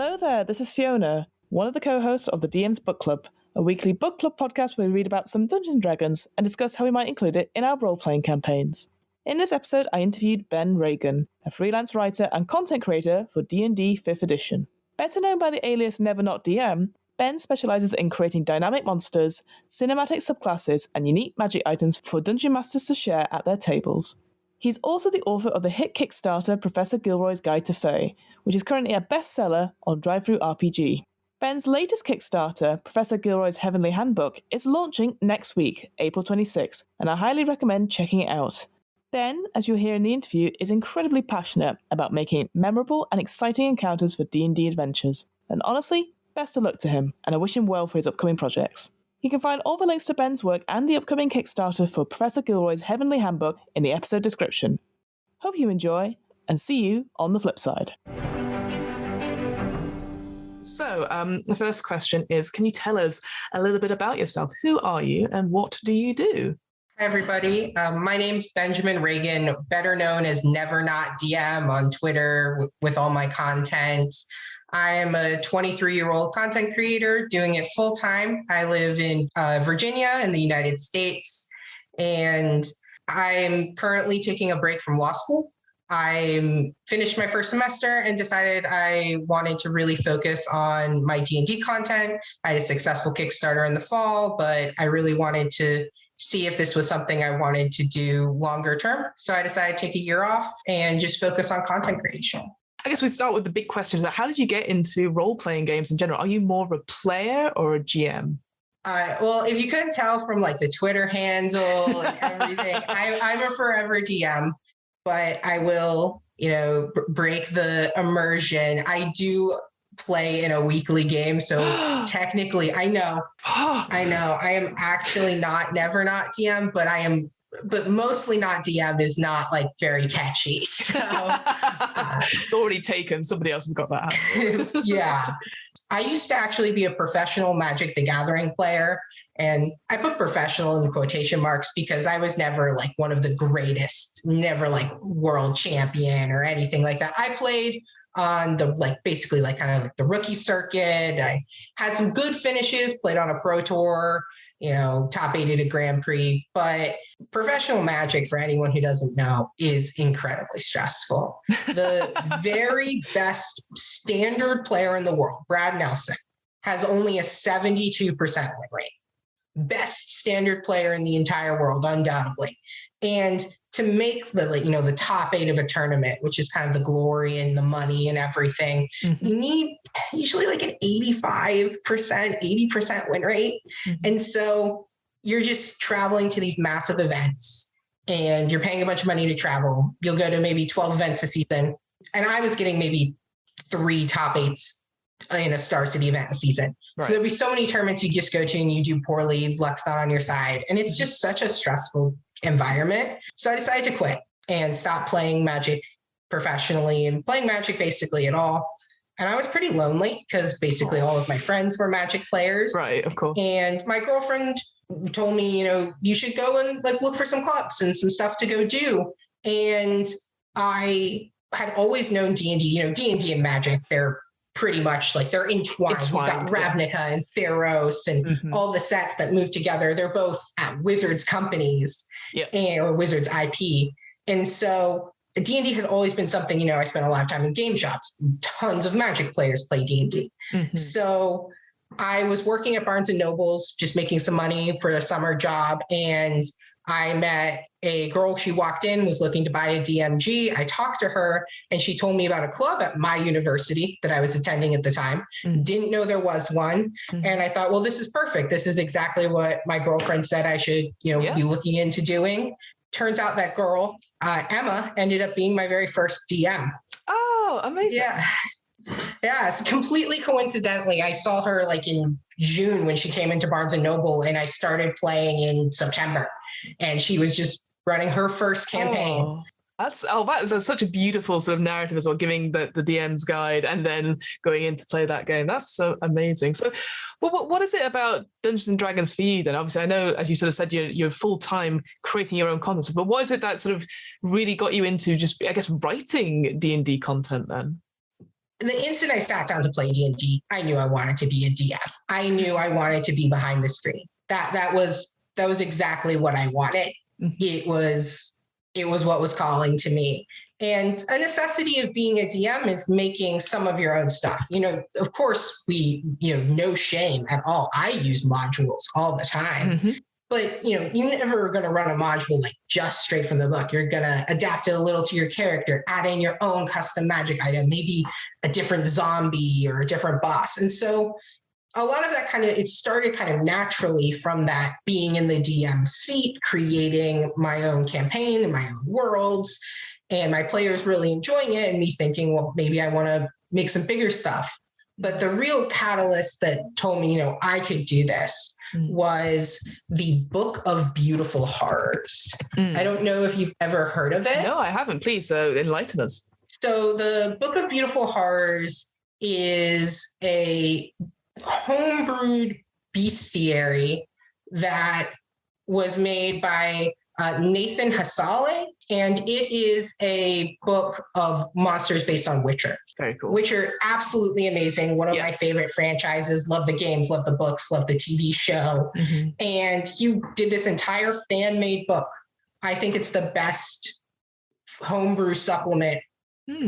Hello there, this is Fiona, one of the co-hosts of the DM's Book Club, a weekly book club podcast where we read about some Dungeons & Dragons and discuss how we might include it in our role-playing campaigns. In this episode, I interviewed Ben Reagan, a freelance writer and content creator for D&D 5th edition. Better known by the alias Never Not DM, Ben specialises in creating dynamic monsters, cinematic subclasses, and unique magic items for Dungeon Masters to share at their tables. He's also the author of the hit Kickstarter Professor Gilroy's Guide to Fae, which is currently a bestseller on Drive-Thru RPG. Ben's latest Kickstarter, Professor Gilroy's Heavenly Handbook, is launching next week, April 26th, and I highly recommend checking it out. Ben, as you'll hear in the interview, is incredibly passionate about making memorable and exciting encounters for D&D adventures. And honestly, best of luck to him, and I wish him well for his upcoming projects. You can find all the links to Ben's work and the upcoming Kickstarter for Professor Gilroy's Heavenly Handbook in the episode description. Hope you enjoy, and see you on the flip side. So, the first question is, can you tell us a little bit about yourself? Who are you and what do you do? Hi, everybody. My name's Benjamin Reagan, better known as Never Not DM on Twitter with all my content. I am a 23-year-old content creator doing it full time. I live in Virginia in the United States, and I'm currently taking a break from law school. I finished my first semester and decided I wanted to really focus on my D&D content. I had a successful Kickstarter in the fall, but I really wanted to see if this was something I wanted to do longer term. So I decided to take a year off and just focus on content creation. I guess we start with the big question. How did you get into role-playing games in general? Are you more of a player or a GM? Well, if you couldn't tell from like the Twitter handle and everything, I'm a forever DM, but I will, break the immersion. I do play in a weekly game. So technically, I know, I am actually never not DM, but mostly not DM is not like very catchy. So it's already taken. Somebody else has got that. Yeah. I used to actually be a professional Magic the Gathering player. And I put professional in the quotation marks because I was never like one of the greatest, never like world champion or anything like that. I played on the basically kind of the rookie circuit. I had some good finishes, played on a pro tour, top 8 at a Grand Prix. But professional Magic, for anyone who doesn't know, is incredibly stressful. The very best standard player in the world, Brad Nelson, has only a 72% win rate. Best standard player in the entire world, undoubtedly. And to make the top 8 of a tournament, which is kind of the glory and the money and everything, you need usually like an 85%, 80% win rate. And so you're just traveling to these massive events and you're paying a bunch of money to travel. You'll go to maybe 12 events a season. And I was getting maybe 3 top 8s in a Star City event a season. Right. So there'll be so many tournaments you just go to and you do poorly, luck's not on your side. And it's just such a stressful environment. So I decided to quit and stop playing Magic professionally and playing Magic basically at all. And I was pretty lonely because basically all of my friends were Magic players. Right, of course. And my girlfriend told me, you should go and look for some clubs and some stuff to go do. And I had always known D&D, D&D and Magic, they're pretty much they're entwined. You've got Ravnica and Theros and all the sets that move together. They're both at Wizards companies or Wizards IP. And so D&D had always been something, I spent a lot of time in game shops. Tons of Magic players play D&D. So I was working at Barnes & Noble's, just making some money for a summer job. And I met a girl. She walked in, was looking to buy a DMG. I talked to her and she told me about a club at my university that I was attending at the time. Didn't know there was one. And I thought, well, this is perfect. This is exactly what my girlfriend said I should, be looking into doing. Turns out that girl, Emma, ended up being my very first DM. Oh, amazing. Yeah, so completely coincidentally, I saw her in June when she came into Barnes & Noble, and I started playing in September, and she was just running her first campaign. That's such a beautiful sort of narrative as well, giving the DM's guide and then going in to play that game. That's so amazing. So what is it about Dungeons and Dragons for you then? Obviously, I know, as you sort of said, you're full-time creating your own content, but what is it that sort of really got you into just, I guess, writing D&D content then? the instant I sat down to play D&D, I knew I wanted to be a DM. I knew I wanted to be behind the screen. That was exactly what I wanted. Mhm. It was what was calling to me. And a necessity of being a DM is making some of your own stuff. Of course, no shame at all. I use modules all the time. Mm-hmm. But, you're never going to run a module like just straight from the book. You're going to adapt it a little to your character, add in your own custom magic item, maybe a different zombie or a different boss. And so a lot of that it started kind of naturally from that being in the DM seat, creating my own campaign and my own worlds, and my players really enjoying it and me thinking, well, maybe I want to make some bigger stuff. But the real catalyst that told me, I could do this was the Book of Beautiful Horrors. I don't know if you've ever heard of it. No, I haven't. Please enlighten us. So the Book of Beautiful Horrors is a homebrewed bestiary that was made by Nathan Hasale, and it is a book of monsters based on Witcher. Very cool. Witcher, absolutely amazing. One of my favorite franchises. Love the games, love the books, love the TV show. Mm-hmm. And you did this entire fan-made book. I think it's the best homebrew supplement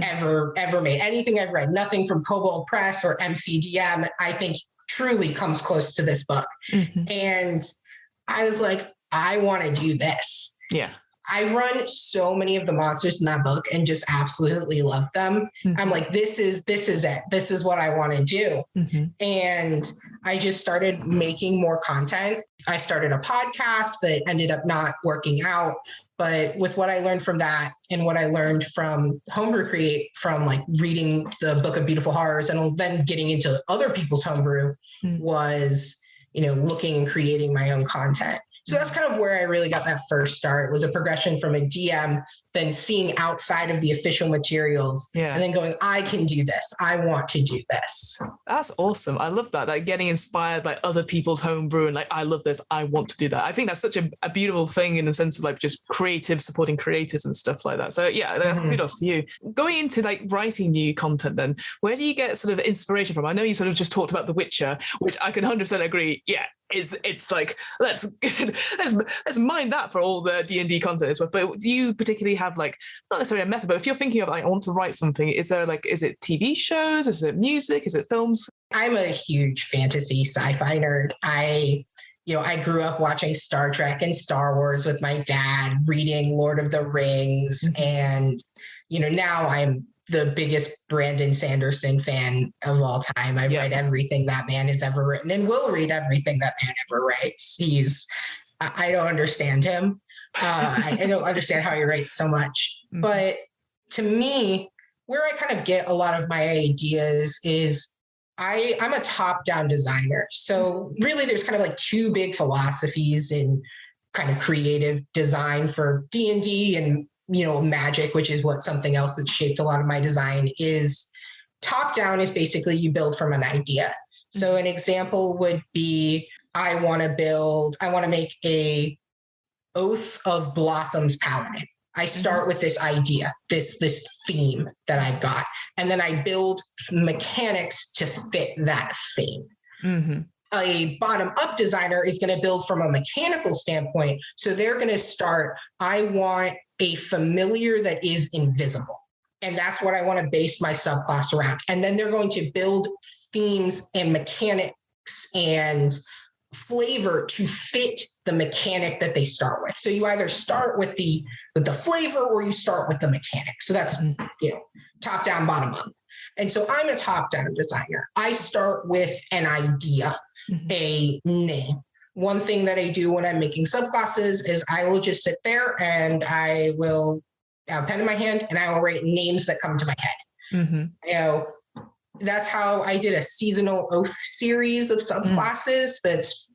ever made. Anything I've read, nothing from Kobold Press or MCDM, I think truly comes close to this book. Mm-hmm. And I was like, I want to do this. Yeah. I run so many of the monsters in that book and just absolutely love them. Mm-hmm. I'm like, this is it. This is what I want to do. Mm-hmm. And I just started making more content. I started a podcast that ended up not working out. But with what I learned from that and what I learned from Homebrew Create, from like reading the Book of Beautiful Horrors and then getting into other people's homebrew was, looking and creating my own content. So that's kind of where I really got that first start. It was a progression from a DM, then seeing outside of the official materials, and then going, I can do this. I want to do this. That's awesome. I love that. Like getting inspired by other people's homebrew and like, I love this. I want to do that. I think that's such a beautiful thing in the sense of like just creatives supporting creators and stuff like that. So yeah, that's kudos to you. Going into like writing new content then, where do you get sort of inspiration from? I know you sort of just talked about The Witcher, which I can 100% agree. Yeah. It's like, let's mine that for all the D&D content as well. But do you particularly have like, not necessarily a method, but if you're thinking of like, I want to write something, is it TV shows? Is it music? Is it films? I'm a huge fantasy sci-fi nerd. I grew up watching Star Trek and Star Wars with my dad, reading Lord of the Rings. And, now I'm the biggest Brandon Sanderson fan of all time. I've read everything that man has ever written and will read everything that man ever writes. I don't understand him. I don't understand how he writes so much. Mm-hmm. But to me, where I kind of get a lot of my ideas is I'm a top-down designer. So really there's kind of like two big philosophies in kind of creative design for D&D and magic, which is something else that shaped a lot of my design. Is top down is basically you build from an idea. So an example would be, I want to make a Oath of Blossoms paladin. I start with this idea, this theme that I've got, and then I build mechanics to fit that theme. Mm-hmm. A bottom-up designer is going to build from a mechanical standpoint. So they're going to start, I want a familiar that is invisible. And that's what I want to base my subclass around. And then they're going to build themes and mechanics and flavor to fit the mechanic that they start with. So you either start with the flavor or you start with the mechanic. So that's, top down, bottom up. And so I'm a top down designer. I start with an idea, a name. One thing that I do when I'm making subclasses is I will just sit there and I will have a pen in my hand and I will write names that come to my head. Mm-hmm. That's how I did a seasonal oath series of subclasses that's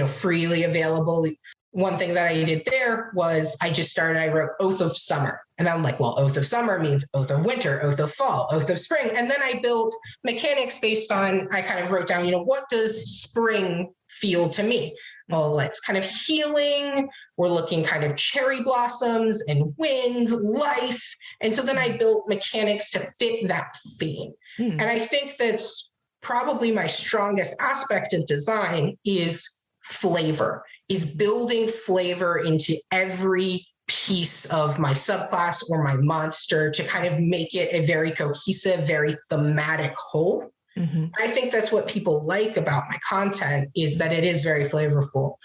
freely available. One thing that I did there was I wrote Oath of Summer. And I'm like, well, Oath of Summer means Oath of Winter, Oath of Fall, Oath of Spring. And then I built mechanics based on, I kind of wrote down, what does spring feel to me? oh, it's kind of healing. We're looking kind of cherry blossoms and wind, life. And so then I built mechanics to fit that theme. And I think that's probably my strongest aspect of design is flavor, is building flavor into every piece of my subclass or my monster to kind of make it a very cohesive, very thematic whole. I think that's what people like about my content, is that it is very flavorful.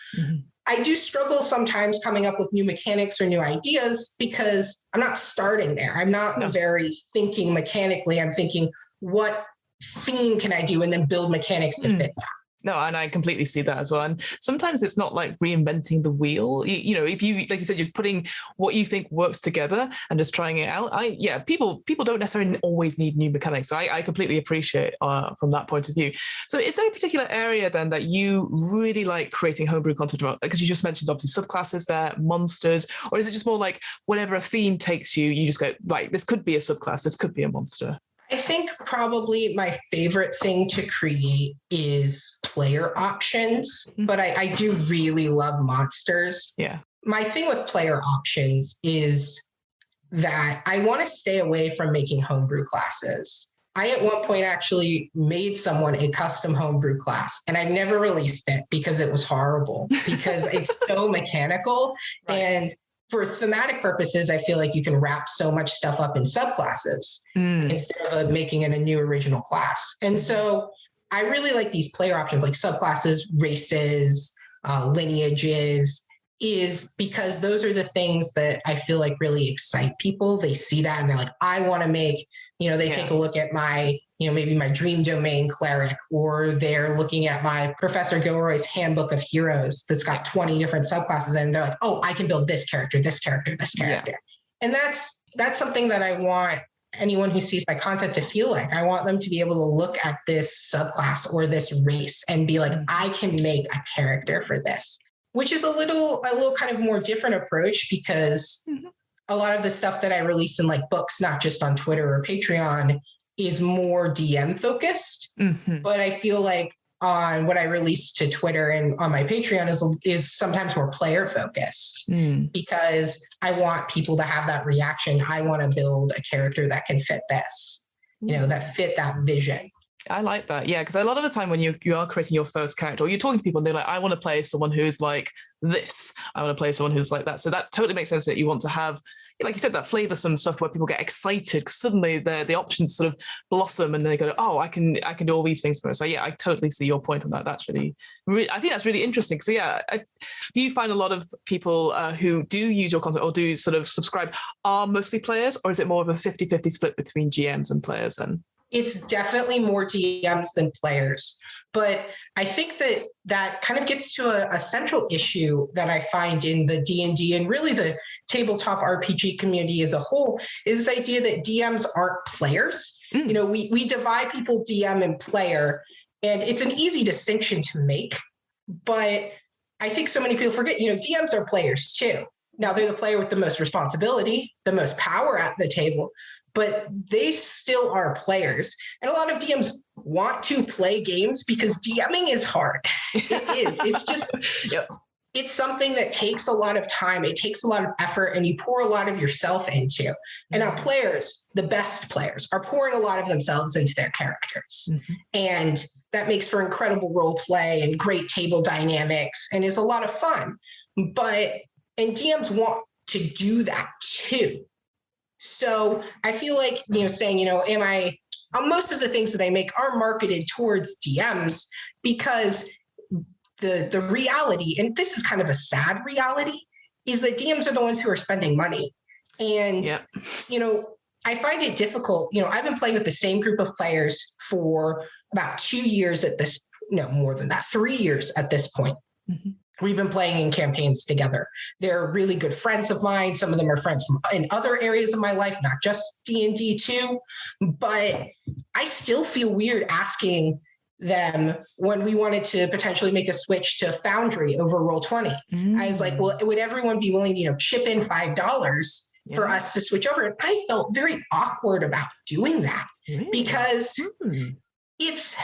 I do struggle sometimes coming up with new mechanics or new ideas because I'm not starting there. I'm not very thinking mechanically. I'm thinking, what theme can I do, and then build mechanics to fit that. No, and I completely see that as well. And sometimes it's not like reinventing the wheel. You know, if you, like you said, just putting what you think works together and just trying it out. People don't necessarily always need new mechanics. I completely appreciate from that point of view. So is there a particular area then that you really like creating homebrew content about? Because you just mentioned obviously subclasses there, monsters, or is it just more like whenever a theme takes you, you just go, right, this could be a subclass, this could be a monster? I think probably my favorite thing to create is player options, but I do really love monsters. Yeah. My thing with player options is that I want to stay away from making homebrew classes. I at one point actually made someone a custom homebrew class, and I've never released it because it was horrible, because it's so mechanical. Right. And for thematic purposes, I feel like you can wrap so much stuff up in subclasses instead of making it a new original class. And so I really like these player options like subclasses, races, lineages, is because those are the things that I feel like really excite people. They see that and they're like, I want to make, they take a look at my, maybe my dream domain cleric, or they're looking at my Professor Gilroy's Handbook of Heroes that's got 20 different subclasses, and they're like, oh, I can build this character, this character, this character. Yeah. And that's something that I want anyone who sees my content to feel like. I want them to be able to look at this subclass or this race and be like, I can make a character for this, which is a little kind of more different approach, because a lot of the stuff that I release in like books, not just on Twitter or Patreon, is more DM focused. But I feel like on what I release to Twitter and on my Patreon is sometimes more player focused, because I want people to have that reaction. I want to build a character that can fit this, that fit that vision. I like that. Yeah, because a lot of the time when you are creating your first character, or you're talking to people and they're like, I want to play someone who's like this. I want to play someone who's like that. So that totally makes sense that you want to have, like you said, that flavorsome stuff where people get excited because suddenly the options sort of blossom and they go, oh, I can do all these things for us. So yeah, I totally see your point on that. That's really I think that's really interesting. So yeah, do you find a lot of people who do use your content or do sort of subscribe are mostly players, or is it more of a 50-50 split between GMs and players then? It's definitely more DMs than players. But I think that kind of gets to a central issue that I find in the D&D and really the tabletop RPG community as a whole, is this idea that DMs aren't players. We divide people DM and player, and it's an easy distinction to make. But I think so many people forget, DMs are players too. Now, they're the player with the most responsibility, the most power at the table, but they still are players. And a lot of DMs want to play games because DMing is hard. It is. It's just, It's something that takes a lot of time. It takes a lot of effort, and you pour a lot of yourself into. And now players, the best players, are pouring a lot of themselves into their characters. And that makes for incredible role play and great table dynamics and is a lot of fun. And DMs want to do that too. So I feel like, saying, most of the things that I make are marketed towards DMs, because the reality, and this is kind of a sad reality, is that DMs are the ones who are spending money. And, I find it difficult. I've been playing with the same group of players for about 2 years at this, no, more than that, 3 years at this point. We've been playing in campaigns together. They're really good friends of mine. Some of them are friends from in other areas of my life, not just D&D too. But I still feel weird asking them when we wanted to potentially make a switch to Foundry over Roll20. I was like, well, would everyone be willing to, chip in $5 for us to switch over? And I felt very awkward about doing that because it's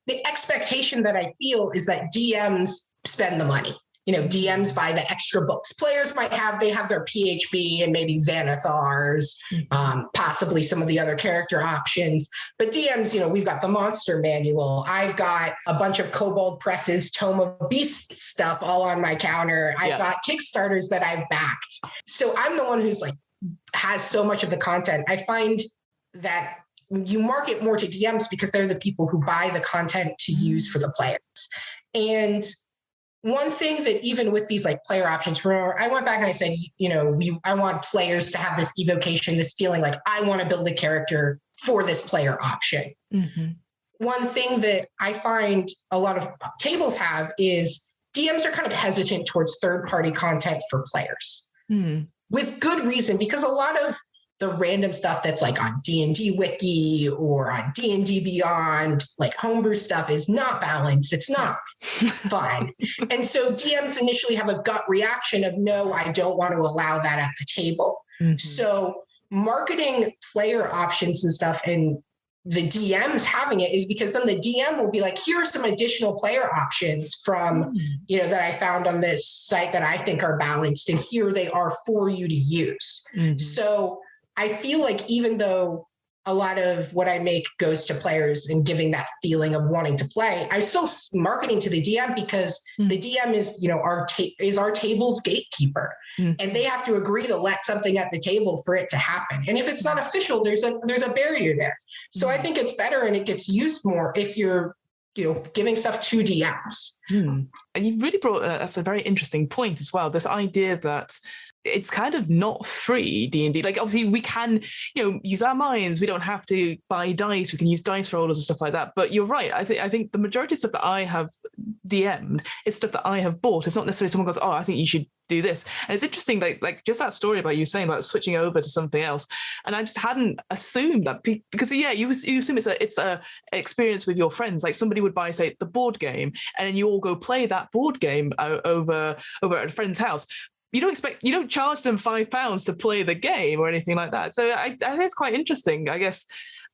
the expectation that I feel is that DMs spend the money. DMs buy the extra books. Players might have their PHB and maybe Xanathars, possibly some of the other character options. But DMs, we've got the monster manual. I've got a bunch of Kobold Press's Tome of Beasts stuff all on my counter. I've got Kickstarters that I've backed. So I'm the one who's has so much of the content. I find that you market more to DMs because they're the people who buy the content to use for the players. And one thing that even with these player options, remember, I went back and I said, I want players to have this evocation, this feeling like I want to build a character for this player option. Mm-hmm. One thing that I find a lot of tables have is DMs are kind of hesitant towards third-party content for players with good reason, because a lot of the random stuff that's on D&D Wiki or on D&D Beyond, homebrew stuff, is not balanced. It's not fun. And so DMs initially have a gut reaction of, no, I don't want to allow that at the table. Mm-hmm. So marketing player options and stuff and the DMs having it is because then the DM will be here are some additional player options from, that I found on this site that I think are balanced, and here they are for you to use. Mm-hmm. So I feel even though a lot of what I make goes to players and giving that feeling of wanting to play, I'm still marketing to the DM because the DM is, our table's gatekeeper, and they have to agree to let something at the table for it to happen. And if it's not official, there's a barrier there. So I think it's better and it gets used more if you're, giving stuff to DMs. And you've really brought that's a very interesting point as well. This idea that it's kind of not free D&D. Obviously we can, use our minds. We don't have to buy dice. We can use dice rollers and stuff like that. But you're right. I think the majority of stuff that I have DM'd is stuff that I have bought. It's not necessarily someone goes, oh, I think you should do this. And it's interesting, like just that story about you saying about switching over to something else. And I just hadn't assumed that because you assume it's a experience with your friends. Somebody would buy, say, the board game, and then you all go play that board game over at a friend's house. You don't charge them £5 to play the game or anything like that. So I think it's quite interesting, I guess,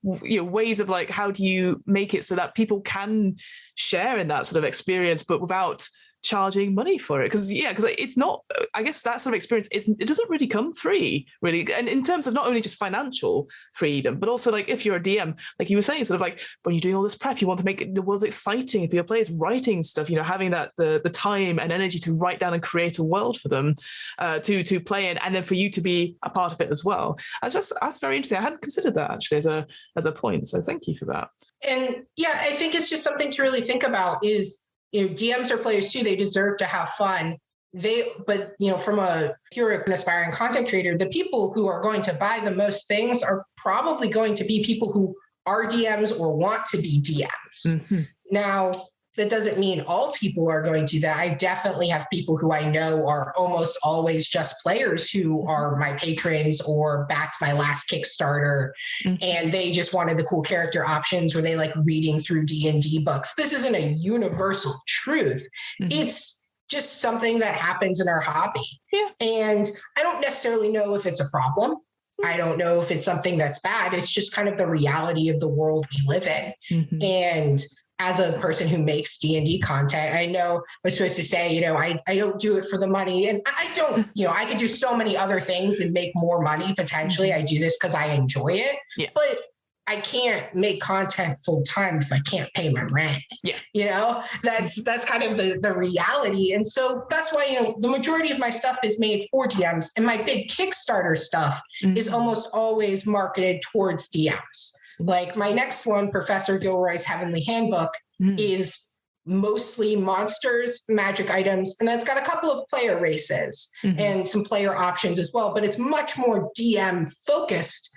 ways of how do you make it so that people can share in that sort of experience, but without charging money for it? Because it's not, I guess that sort of experience it doesn't really come free, really. And in terms of not only just financial freedom, but also if you're a DM, like you were saying, sort of when you're doing all this prep, you want to make the world exciting for your players, writing stuff, having that the time and energy to write down and create a world for them to play in, and then for you to be a part of it as well. That's very interesting. I hadn't considered that actually as a point. So thank you for that. And I think it's just something to really think about is, DMs are players too. They deserve to have fun. From if you're an aspiring content creator, the people who are going to buy the most things are probably going to be people who are DMs or want to be DMs. Mm-hmm. Now, that doesn't mean all people are going to do that. I definitely have people who I know are almost always just players who are my patrons or backed my last Kickstarter, and they just wanted the cool character options where they reading through D&D books. This isn't a universal truth. It's just something that happens in our hobby. Yeah. And I don't necessarily know if it's a problem. I don't know if it's something that's bad. It's just kind of the reality of the world we live in. Mm-hmm. And as a person who makes D&D content, I know I'm supposed to say, I don't do it for the money, and I don't, I could do so many other things and make more money potentially. I do this because I enjoy it, but I can't make content full time if I can't pay my rent. Yeah. That's kind of the reality. And so that's why, the majority of my stuff is made for DMs, and my big Kickstarter stuff is almost always marketed towards DMs. My next one, Professor Gilroy's Heavenly Handbook, is mostly monsters, magic items, and that's got a couple of player races and some player options as well. But it's much more DM focused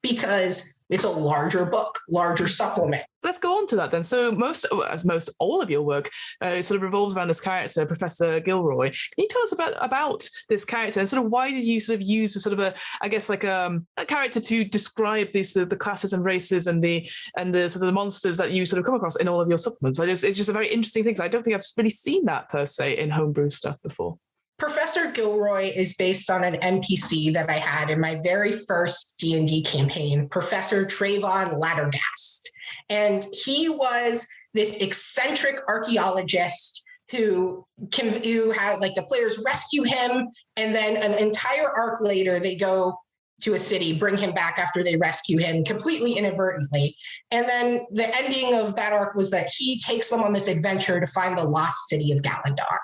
because it's a larger book, larger supplement. Let's go on to that then. So most all of your work sort of revolves around this character, Professor Gilroy. Can you tell us about this character and sort of why did you sort of use a sort of a character to describe these the classes and races and the sort of the monsters that you sort of come across in all of your supplements? It's just a very interesting thing. I don't think I've really seen that per se in homebrew stuff before. Professor Gilroy is based on an NPC that I had in my very first D&D campaign, Professor Trayvon Lattergast. And he was this eccentric archaeologist who had like the players rescue him, and then an entire arc later they go to a city, bring him back after they rescue him completely inadvertently. And then the ending of that arc was that he takes them on this adventure to find the lost city of Galandar.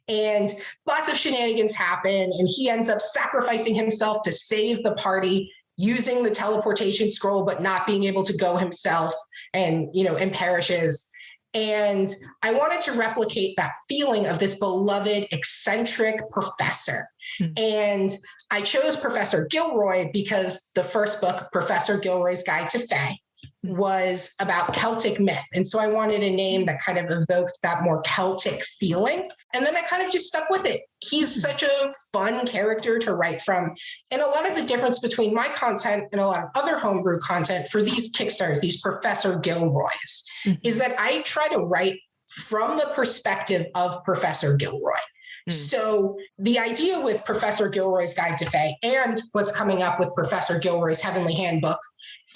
And lots of shenanigans happen, and he ends up sacrificing himself to save the party, using the teleportation scroll, but not being able to go himself, and perishes. And I wanted to replicate that feeling of this beloved, eccentric professor. And I chose Professor Gilroy because the first book, Professor Gilroy's Guide to Fae, was about Celtic myth. And so I wanted a name that kind of evoked that more Celtic feeling. And then I kind of just stuck with it. He's such a fun character to write from. And a lot of the difference between my content and a lot of other homebrew content for these Kickstarters, these Professor Gilroys, is that I try to write from the perspective of Professor Gilroy. So the idea with Professor Gilroy's Guide to Fae and what's coming up with Professor Gilroy's Heavenly Handbook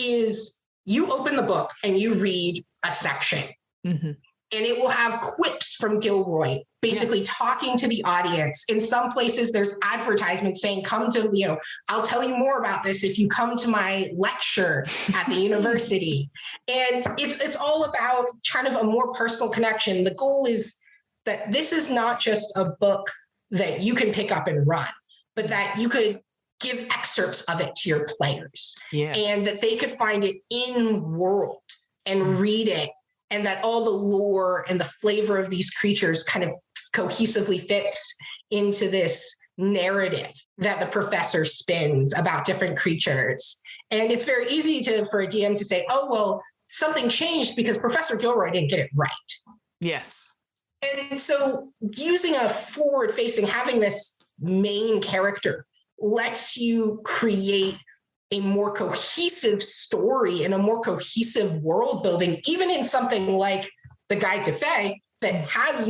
is you open the book and you read a section, and it will have quips from Gilroy, basically talking to the audience. In some places, there's advertisements saying, come to, I'll tell you more about this if you come to my lecture at the university. And it's all about kind of a more personal connection. The goal is that this is not just a book that you can pick up and run, but that you could give excerpts of it to your players, and that they could find it in world and read it, and that all the lore and the flavor of these creatures kind of cohesively fits into this narrative that the professor spins about different creatures. And it's very easy for a DM to say, oh, well, something changed because Professor Gilroy didn't get it right. Yes. And so using a forward-facing, having this main character lets you create a more cohesive story and a more cohesive world building, even in something like the Guide to Fae that has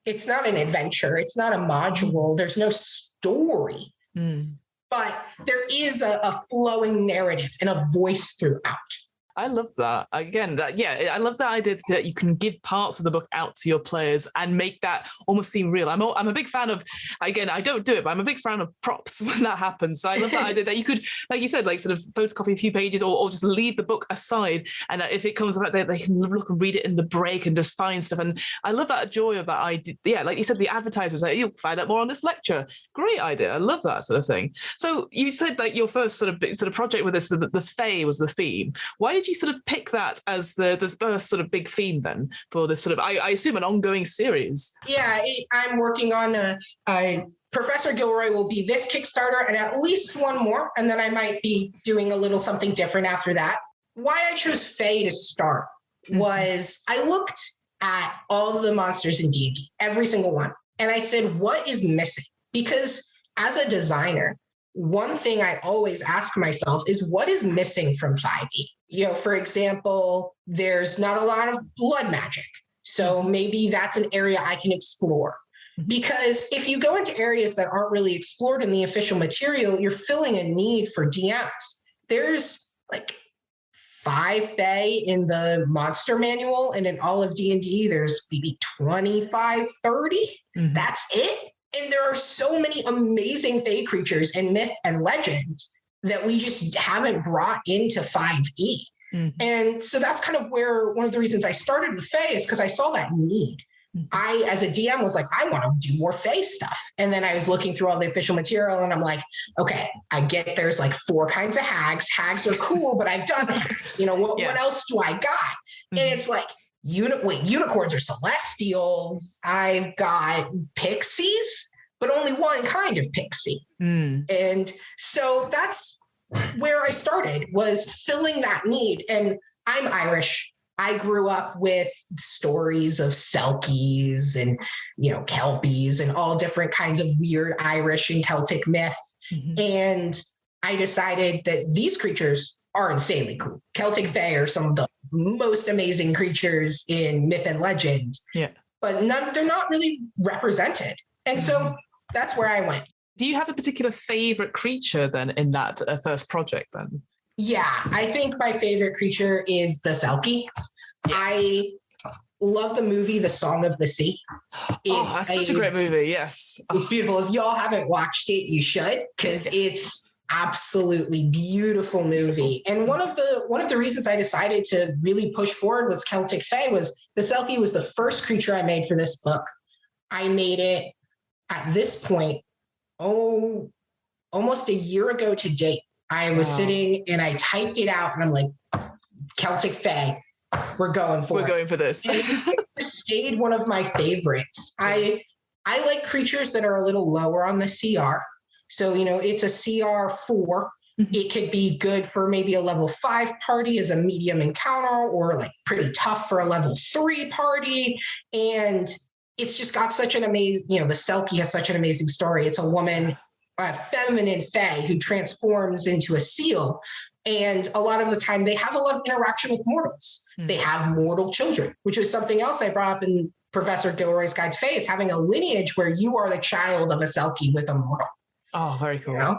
it's not an adventure, it's not a module, there's no story, but there is a flowing narrative and a voice throughout. I love that. Again, I love that idea that you can give parts of the book out to your players and make that almost seem real. I'm a big fan of, again, I don't do it, but I'm a big fan of props when that happens. So I love that idea that you could, like you said, like sort of photocopy a few pages or just leave the book aside. And if it comes about there, they can look and read it in the break and just find stuff. And I love that joy of that idea. Yeah, like you said, the advertisements, like, you'll find out more on this lecture. Great idea. I love that sort of thing. So you said like your first sort of project with this, the Fae was the theme. Why did you sort of pick that as the first sort of big theme then for this sort of, I assume, an ongoing series? Yeah, I'm working on a Professor Gilroy will be this Kickstarter and at least one more, and then I might be doing a little something different after that. Why I chose Fae to start was I looked at all the monsters in D&D, every single one, and I said, what is missing? Because as a designer, one thing I always ask myself is what is missing from 5e? For example, there's not a lot of blood magic. So maybe that's an area I can explore. Because if you go into areas that aren't really explored in the official material, you're filling a need for DMs. There's like 5 Fae in the monster manual, and in all of D&D, there's maybe 25, 30. That's it. And there are so many amazing Fae creatures in myth and legend that we just haven't brought into 5e. And so that's kind of where one of the reasons I started with Fae is because I saw that need. I, as a DM, was like, I want to do more Fae stuff. And then I was looking through all the official material and I'm like, okay, I get there's like 4 kinds of hags. Hags are cool, but I've done hags. What else do I got? And it's like, unicorns are celestials. I've got pixies, but only one kind of pixie. And so that's where I started, was filling that need. And I'm Irish. I grew up with stories of Selkies and, Kelpies and all different kinds of weird Irish and Celtic myth. And I decided that these creatures are insanely cool. Celtic Fae are some of the most amazing creatures in myth and legend. But they're not really represented. And so that's where I went. Do you have a particular favorite creature then in that first project then? Yeah, I think my favorite creature is the Selkie. love the movie The Song of the Sea. That's such a great movie. Yes. It's beautiful. If y'all haven't watched it, you should, because it's absolutely beautiful movie. And one of the reasons I decided to really push forward was Celtic Fae. Was the Selkie was the first creature I made for this book. I made it at this point, almost a year ago to date. I was sitting and I typed it out and I'm like, Celtic Fae, we're going for this. And it stayed one of my favorites. I like creatures that are a little lower on the CR. So, it's a CR 4. Mm-hmm. It could be good for maybe a level 5 party as a medium encounter, or like pretty tough for a level 3 party. And it's just got such an amazing, the Selkie has such an amazing story. It's a woman, a feminine fae who transforms into a seal. And a lot of the time they have a lot of interaction with mortals. Mm-hmm. They have mortal children, which is something else I brought up in Professor Gilroy's Guide to Fae, is having a lineage where you are the child of a Selkie with a mortal. Oh, very cool.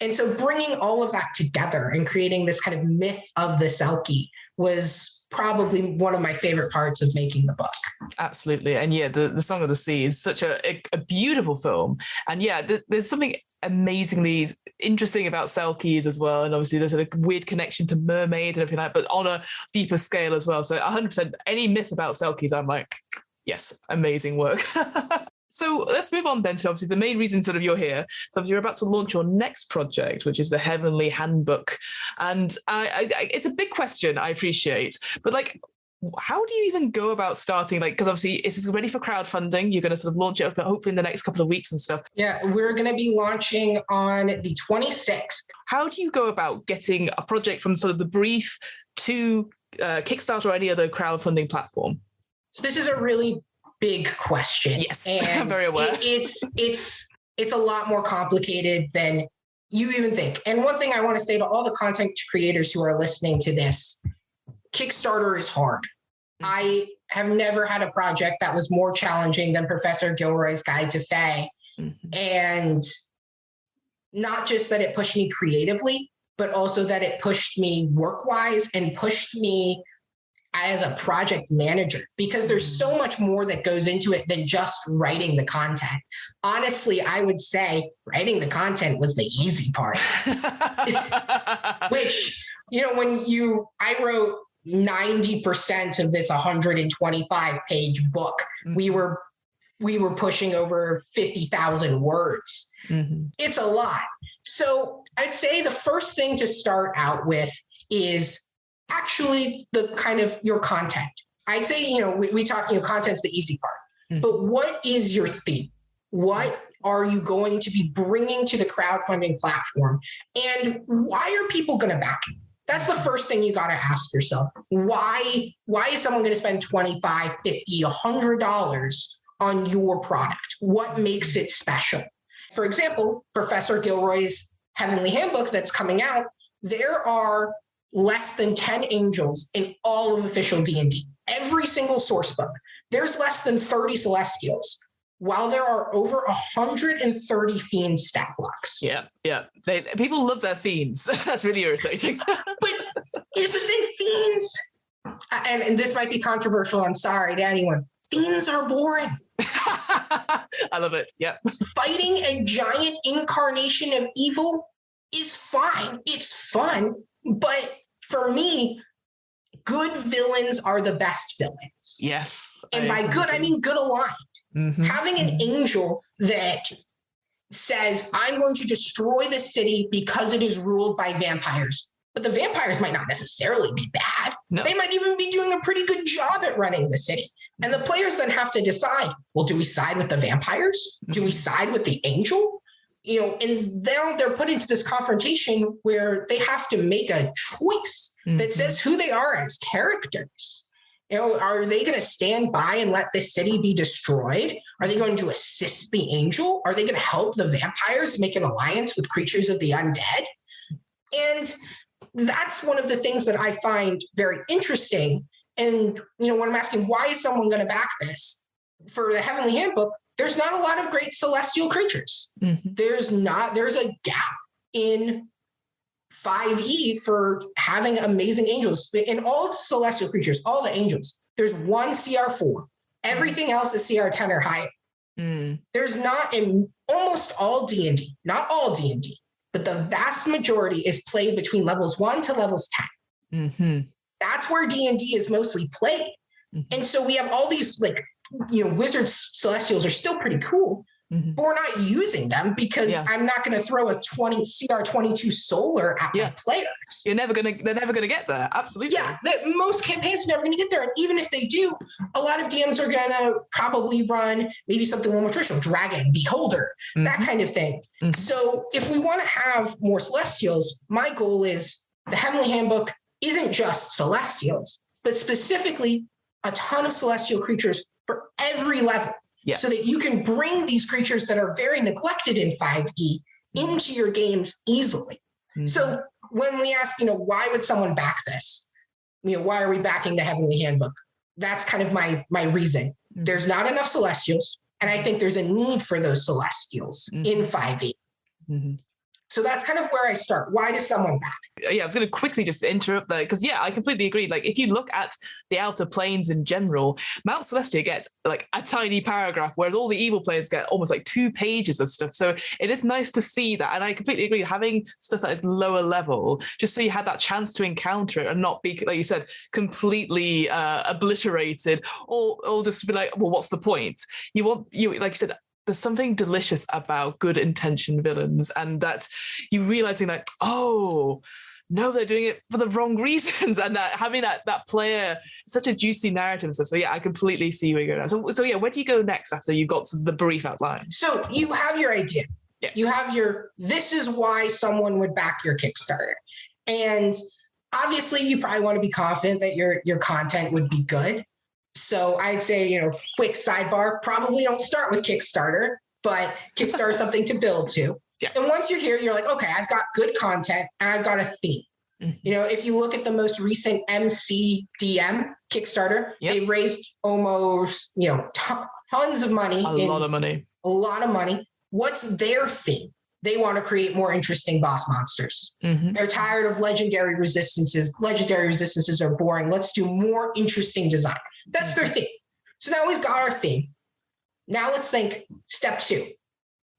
And so bringing all of that together and creating this kind of myth of the Selkie was probably one of my favorite parts of making the book. Absolutely. And the Song of the Sea is such a beautiful film. And there's something amazingly interesting about Selkies as well. And obviously there's a weird connection to mermaids and everything like that, but on a deeper scale as well. So 100%, any myth about Selkies, I'm like, yes, amazing work. So let's move on then to obviously the main reason sort of you're here. So you're about to launch your next project, which is the Heavenly Handbook. And it's a big question, I appreciate. But like, how do you even go about starting? Like, because obviously it's ready for crowdfunding. You're going to sort of launch it up, hopefully in the next couple of weeks and stuff. Yeah, we're going to be launching on the 26th. How do you go about getting a project from sort of the brief to Kickstarter or any other crowdfunding platform? So this is a really big question. Yes, I'm very aware. It's a lot more complicated than you even think. And one thing I want to say to all the content creators who are listening to this, Kickstarter is hard. I have never had a project that was more challenging than Professor Gilroy's Guide to Fae. Mm-hmm. And not just that it pushed me creatively, but also that it pushed me work-wise and pushed me as a project manager, because there's so much more that goes into it than just writing the content. Honestly, I would say writing the content was the easy part. Which, I wrote 90% of this 125 page book. Mm-hmm. We were pushing over 50,000 words. Mm-hmm. It's a lot. So I'd say the first thing to start out with is actually the kind of your content. I'd say, we talk, content's the easy part, mm-hmm. but what is your theme? What are you going to be bringing to the crowdfunding platform? And why are people going to back you? That's the first thing you got to ask yourself. Why is someone going to spend $25, $50, $100 on your product? What makes it special? For example, Professor Gilroy's Heavenly Handbook that's coming out, there are less than 10 angels in all of official D&D. Every single source book, there's less than 30 celestials, while there are over 130 fiend stat blocks. Yeah. People love their fiends. That's really irritating. But here's the thing, fiends, and this might be controversial, I'm sorry to anyone, fiends are boring. I love it, yeah. Fighting a giant incarnation of evil is fine. It's fun. But for me, good villains are the best villains. Yes. And by good, I mean good aligned. Mm-hmm. Having an angel that says, I'm going to destroy the city because it is ruled by vampires. But the vampires might not necessarily be bad. No. They might even be doing a pretty good job at running the city. And the players then have to decide, well, do we side with the vampires? Mm-hmm. Do we side with the angel? And now they're put into this confrontation where they have to make a choice that says who they are as characters. Are they going to stand by and let this city be destroyed? Are they going to assist the angel? Are they going to help the vampires make an alliance with creatures of the undead? And that's one of the things that I find very interesting. And, when I'm asking, why is someone going to back this? For the Heavenly Handbook, there's not a lot of great celestial creatures. Mm-hmm. There's a gap in 5e for having amazing angels. In all of celestial creatures, all the angels, there's one CR4. Everything else is CR10 or higher. There's not in almost all D&D, not all D&D, but the vast majority is played between levels 1 to levels 10. That's where D&D is mostly played. And so we have all these wizards celestials are still pretty cool, but we're not using them because I'm not going to throw a CR22 solar at my players. They're never going to get there. Absolutely. Yeah, most campaigns are never going to get there. And even if they do, a lot of DMs are going to probably run maybe something a little more traditional, dragon, beholder, that kind of thing. So if we want to have more celestials, my goal is the Heavenly Handbook isn't just celestials, but specifically a ton of celestial creatures for every level. So that you can bring these creatures that are very neglected in 5e into your games easily. So when we ask, why would someone back this? Why are we backing the Heavenly Handbook? That's kind of my reason. There's not enough celestials, and I think there's a need for those celestials in 5e. So that's kind of where I start. Why does someone back? Yeah, I was going to quickly just interrupt there because, I completely agree. Like, if you look at the Outer Planes in general, Mount Celestia gets like a tiny paragraph, whereas all the evil planes get almost like 2 pages of stuff. So it is nice to see that. And I completely agree. Having stuff that is lower level, just so you had that chance to encounter it and not be, like you said, completely obliterated or just be like, well, what's the point? Like you said, there's something delicious about good intention villains, and that you realizing like, oh no, they're doing it for the wrong reasons, and that having that player, such a juicy narrative. So I completely see where you're going. So where do you go next after you've got the brief outline? So you have your idea. You have this is why someone would back your Kickstarter, and obviously you probably want to be confident that your content would be good. So I'd say, quick sidebar, probably don't start with Kickstarter, but Kickstarter is something to build to. And once you're here, you're like, okay, I've got good content and I've got a theme. If you look at the most recent MCDM Kickstarter, they've raised almost, tons of money. A lot of money. What's their theme? They want to create more interesting boss monsters. They're tired of legendary resistances. Legendary resistances are boring. Let's do more interesting design. That's their theme. So now we've got our theme. Now let's think step 2,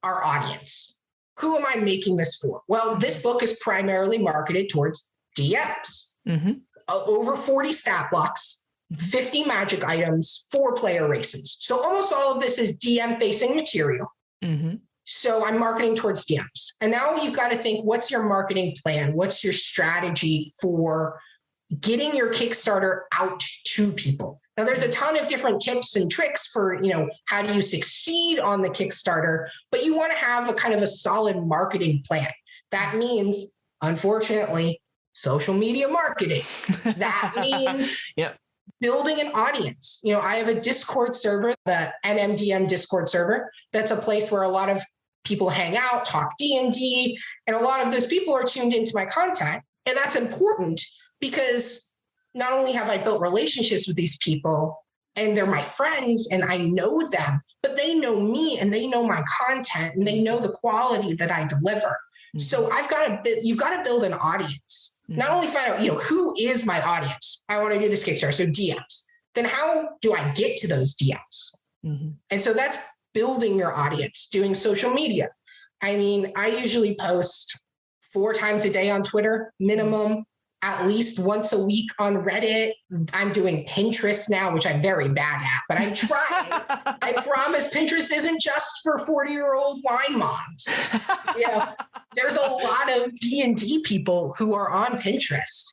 our audience. Who am I making this for? Well, this book is primarily marketed towards DMs. Over 40 stat blocks, 50 magic items, 4 player races. So almost all of this is DM-facing material. So I'm marketing towards DMs. And now you've got to think, what's your marketing plan? What's your strategy for getting your Kickstarter out to people? Now, there's a ton of different tips and tricks for, how do you succeed on the Kickstarter, but you want to have a kind of a solid marketing plan. That means, unfortunately, social media marketing. That means building an audience. I have a Discord server, the NMDM Discord server. That's a place where a lot of people hang out, talk D&D, and a lot of those people are tuned into my content. And that's important because not only have I built relationships with these people and they're my friends and I know them, but they know me and they know my content and they know the quality that I deliver. So you've got to build an audience. Not only find out, who is my audience? I want to do this Kickstarter, so DMs. Then how do I get to those DMs? And so that's building your audience, doing social media. I mean, I usually post 4 times a day on Twitter, minimum, at least once a week on Reddit. I'm doing Pinterest now, which I'm very bad at, but I try. I promise Pinterest isn't just for 40-year-old wine moms. There's a lot of D&D people who are on Pinterest.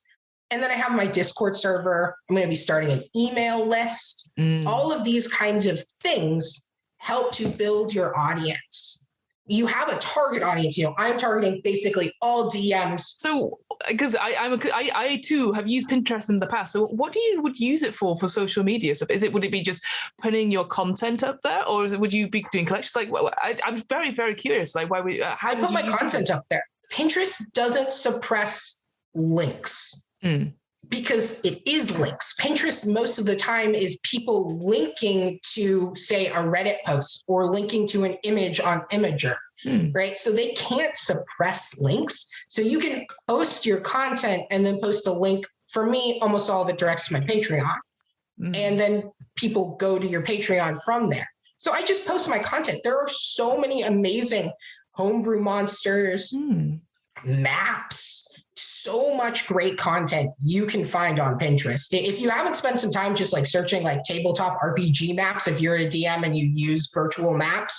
And then I have my Discord server. I'm going to be starting an email list. All of these kinds of things help to build your audience. You have a target audience. I'm targeting basically all DMs. So, because I too have used Pinterest in the past. So, what would you use it for social media stuff? Would it be just putting your content up there, or would you be doing collections? Like, I'm very, very curious. Like, why would how I put my content up there? Pinterest doesn't suppress links. Because it is links. Pinterest most of the time is people linking to, say, a Reddit post or linking to an image on Imager, right? So they can't suppress links. So you can post your content and then post a link. For me, almost all of it directs to my Patreon. And then people go to your Patreon from there. So I just post my content. There are so many amazing homebrew monsters, maps, so much great content you can find on Pinterest. If you haven't spent some time just like searching like tabletop RPG maps, if you're a DM and you use virtual maps,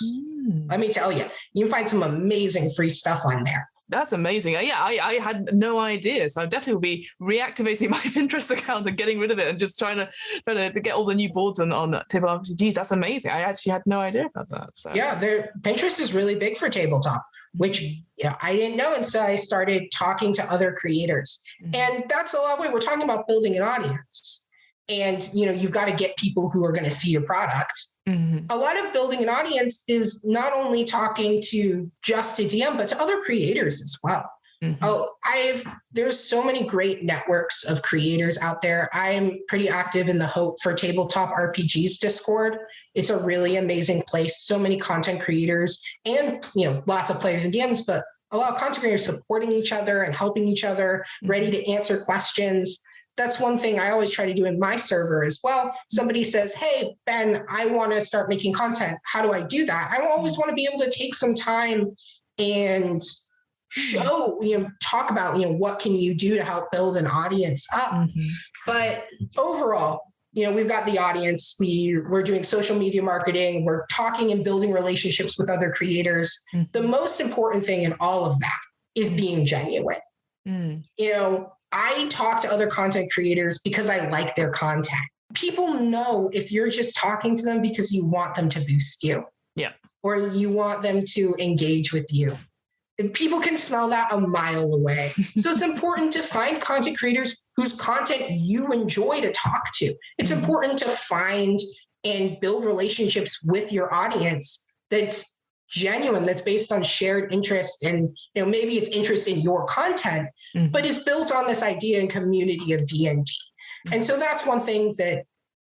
let me tell you, you can find some amazing free stuff on there. That's amazing. Yeah, I had no idea. So I definitely will be reactivating my Pinterest account and getting rid of it and just trying to get all the new boards on table RPGs. That's amazing. I actually had no idea about that. So yeah, Pinterest is really big for tabletop, which I didn't know until I started talking to other creators. And that's a lot of way we're talking about building an audience. And you've got to get people who are going to see your product. A lot of building an audience is not only talking to just a DM, but to other creators as well. There's so many great networks of creators out there. I'm pretty active in the Hope for Tabletop RPGs Discord. It's a really amazing place. So many content creators and lots of players and DMs, but a lot of content creators supporting each other and helping each other, ready to answer questions. That's one thing I always try to do in my server as well. Somebody says, hey, Ben, I want to start making content. How do I do that? I always want to be able to take some time and show, talk about, what can you do to help build an audience up. But overall, we've got the audience. We're doing social media marketing. We're talking and building relationships with other creators. The most important thing in all of that is being genuine. I talk to other content creators because I like their content. People know if you're just talking to them because you want them to boost you. Yeah. Or you want them to engage with you. And people can smell that a mile away. So it's important to find content creators whose content you enjoy to talk to. It's important to find and build relationships with your audience that's genuine, that's based on shared interest, and maybe it's interest in your content, but is built on this idea and community of D&D. And so that's one thing that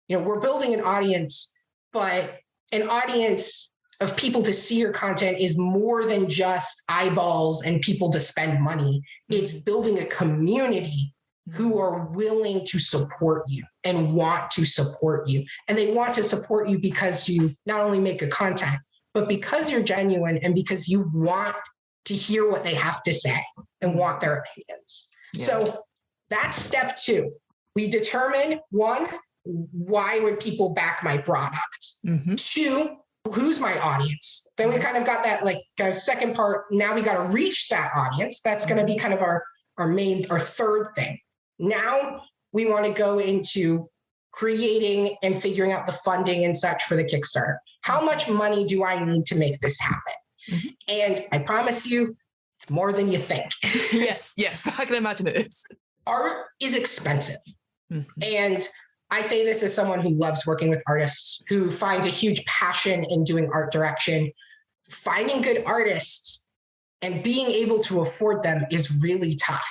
we're building an audience, but an audience of people to see your content is more than just eyeballs and people to spend money. It's building a community who are willing to support you and want to support you, and they want to support you because you not only make a content, but because you're genuine and because you want to hear what they have to say and want their opinions. Yeah. So that's step 2. We determine, 1, why would people back my product? 2, who's my audience? Then we kind of got that second part. Now we got to reach that audience. That's going to be kind of our third thing. Now we want to go into creating and figuring out the funding and such for the Kickstarter. How much money do I need to make this happen? And I promise you, it's more than you think. Yes, I can imagine it is. Art is expensive. And I say this as someone who loves working with artists, who finds a huge passion in doing art direction. Finding good artists and being able to afford them is really tough.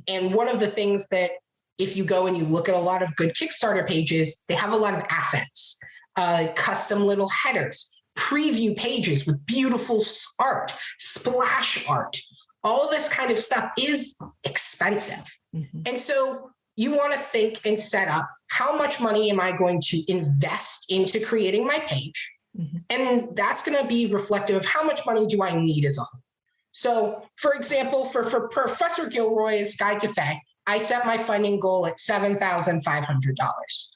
And one of the things that, if you go and you look at a lot of good Kickstarter pages, they have a lot of assets, custom little headers, preview pages with beautiful art, splash art. All this kind of stuff is expensive. And so you want to think and set up, how much money am I going to invest into creating my page? And that's going to be reflective of how much money do I need as a whole. So, for example, for Professor Gilroy's Guide to Fae, I set my funding goal at $7,500.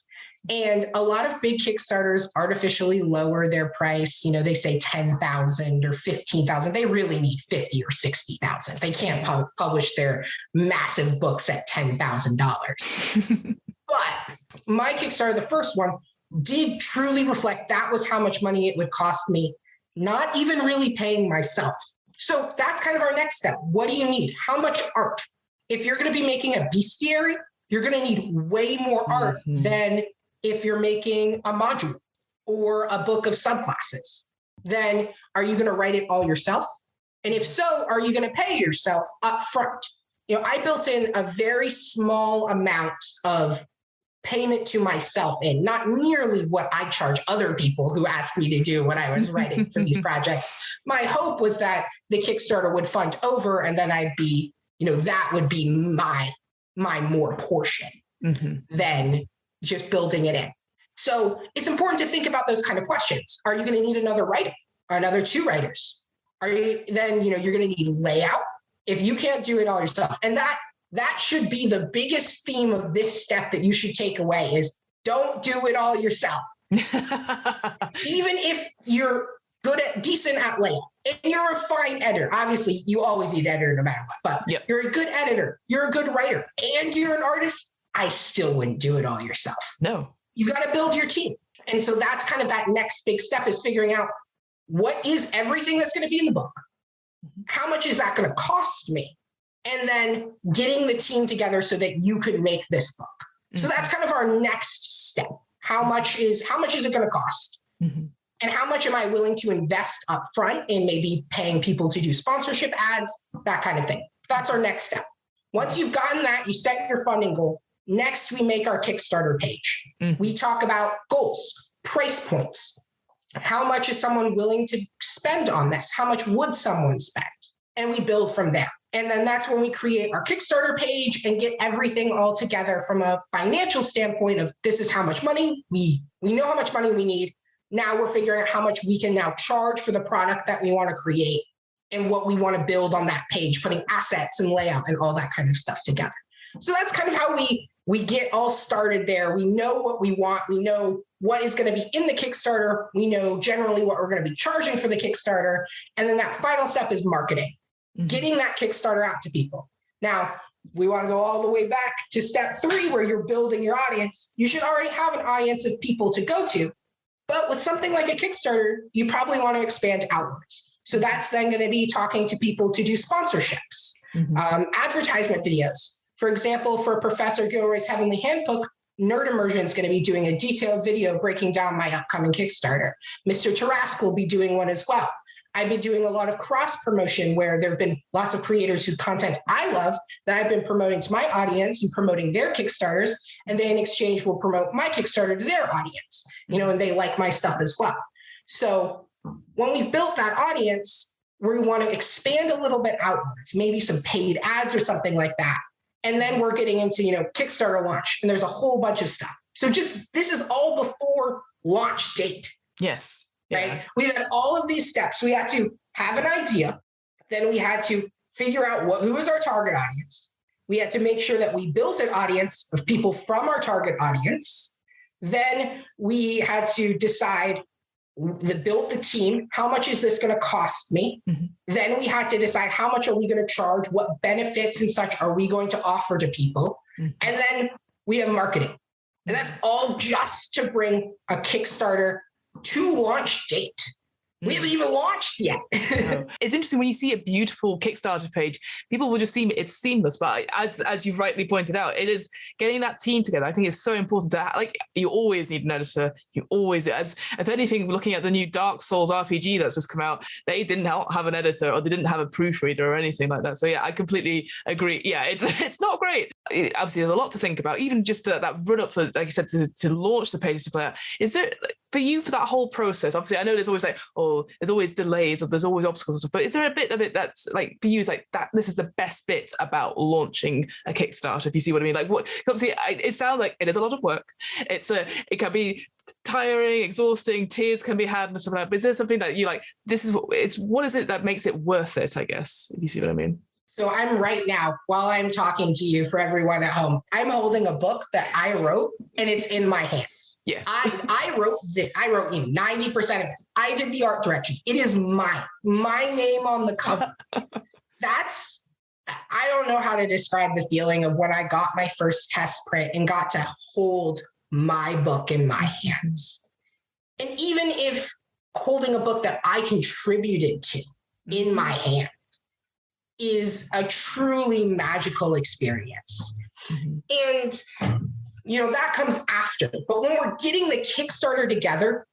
And a lot of big Kickstarters artificially lower their price. They say $10,000 or $15,000. They really need $50,000 or $60,000. They can't publish their massive books at $10,000. But my Kickstarter, the first one, did truly reflect that was how much money it would cost me, not even really paying myself. So that's kind of our next step. What do you need? How much art? If you're going to be making a bestiary, you're going to need way more art than if you're making a module or a book of subclasses. Then are you going to write it all yourself? And if so, are you going to pay yourself up front? I built in a very small amount of payment to myself, and not nearly what I charge other people who asked me to do when I was writing for these projects. My hope was that the Kickstarter would fund over, and then I'd be, that would be my more portion than just building it in. So it's important to think about those kind of questions. Are you going to need another writer or another 2 writers? Are you then, you're going to need layout if you can't do it all yourself. And that should be the biggest theme of this step that you should take away is don't do it all yourself. Even if you're decent at layout and you're a fine editor, obviously you always need an editor no matter what, but you're a good editor, you're a good writer, and you're an artist, I still wouldn't do it all yourself. No. You got to build your team. And so that's kind of that next big step is figuring out what is everything that's going to be in the book? How much is that going to cost me? And then getting the team together so that you could make this book. So that's kind of our next step. How much is it going to cost? And how much am I willing to invest up front in maybe paying people to do sponsorship ads, that kind of thing. That's our next step. Once you've gotten that, you set your funding goal. Next, we make our Kickstarter page. We talk about goals, price points. How much is someone willing to spend on this? How much would someone spend? And we build from there. And then that's when we create our Kickstarter page and get everything all together from a financial standpoint of this is how much money we know how much money we need. Now we're figuring out how much we can now charge for the product that we want to create and what we want to build on that page, putting assets and layout and all that kind of stuff together. So that's kind of how we get all started there. We know what we want. We know what is going to be in the Kickstarter. We know generally what we're going to be charging for the Kickstarter. And then that final step is marketing, getting that Kickstarter out to people. Now, we want to go all the way back to step 3, where you're building your audience. You should already have an audience of people to go to. But with something like a Kickstarter, you probably want to expand outwards. So that's then going to be talking to people to do sponsorships, advertisement videos. For example, for Professor Gilroy's Heavenly Handbook, Nerd Immersion is going to be doing a detailed video breaking down my upcoming Kickstarter. Mr. Tarask will be doing one as well. I've been doing a lot of cross promotion where there have been lots of creators whose content I love that I've been promoting to my audience and promoting their Kickstarters. And they in exchange will promote my Kickstarter to their audience, and they like my stuff as well. So when we've built that audience, we want to expand a little bit outwards, maybe some paid ads or something like that. And then we're getting into, Kickstarter launch, and there's a whole bunch of stuff. So this is all before launch date. Yes. Right? Yeah. We had all of these steps. We had to have an idea. Then we had to figure out who is our target audience. We had to make sure that we built an audience of people from our target audience. Then we had to decide build the team. How much is this going to cost me? Then we had to decide how much are we going to charge? What benefits and such are we going to offer to people? And then we have marketing. And that's all just to bring a Kickstarter to launch date. We haven't even launched yet. It's interesting when you see a beautiful Kickstarter page, people will just see it's seamless. But as you've rightly pointed out, it is getting that team together. I think it's so important to you always need an editor. You always, if anything, looking at the new Dark Souls RPG that's just come out, they didn't have an editor or they didn't have a proofreader or anything like that. So yeah, I completely agree. Yeah, it's not great. Obviously, there's a lot to think about. Even just that run up for, like you said, to launch the pages to play out. Is there for you for that whole process? Obviously, I know there's always there's always delays or there's always obstacles, but is there a bit of it that's like for you is like that this is the best bit about launching a Kickstarter, if you see what I mean? Like what, obviously it sounds like it is a lot of work. It can be tiring, exhausting, tears can be had and stuff like that. But is there something that you like, what is it that makes it worth it, I guess, if you see what I mean? So I'm right now, while I'm talking to you for everyone at home, I'm holding a book that I wrote and it's in my hands. Yes. I wrote 90% of it. I did the art direction. It is my name on the cover. I don't know how to describe the feeling of when I got my first test print and got to hold my book in my hands. And even if holding a book that I contributed to in my hands is a truly magical experience. And that comes after. But when we're getting the Kickstarter together,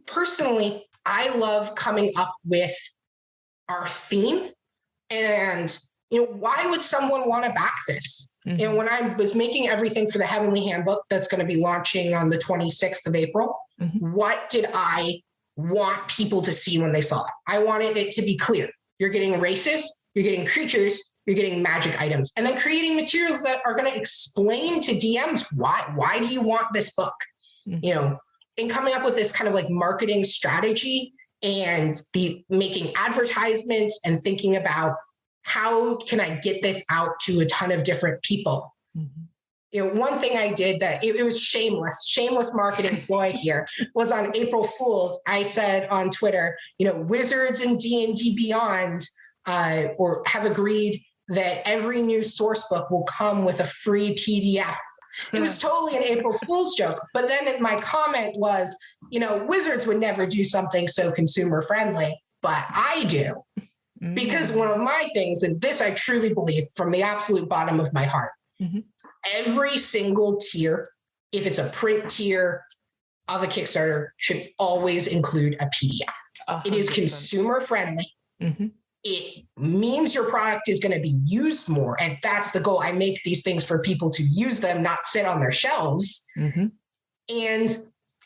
personally, I love coming up with our theme and, why would someone want to back this? When I was making everything for the Heavenly Handbook that's going to be launching on the 26th of April, what did I want people to see when they saw it? I wanted it to be clear. You're getting races, you're getting creatures, you're getting magic items, and then creating materials that are going to explain to DMs why do you want this book, and coming up with this kind of like marketing strategy and making advertisements and thinking about how can I get this out to a ton of different people. One thing I did that it was shameless marketing ploy here was on April Fool's. I said on Twitter, Wizards and D&D Beyond or have agreed that every new source book will come with a free PDF. It was totally an April Fool's joke. But then my comment was, Wizards would never do something so consumer friendly, but I do. Because one of my things, and this I truly believe from the absolute bottom of my heart, every single tier, if it's a print tier of a Kickstarter, should always include a PDF. 100%. It is consumer friendly. It means your product is going to be used more. And that's the goal. I make these things for people to use them, not sit on their shelves. And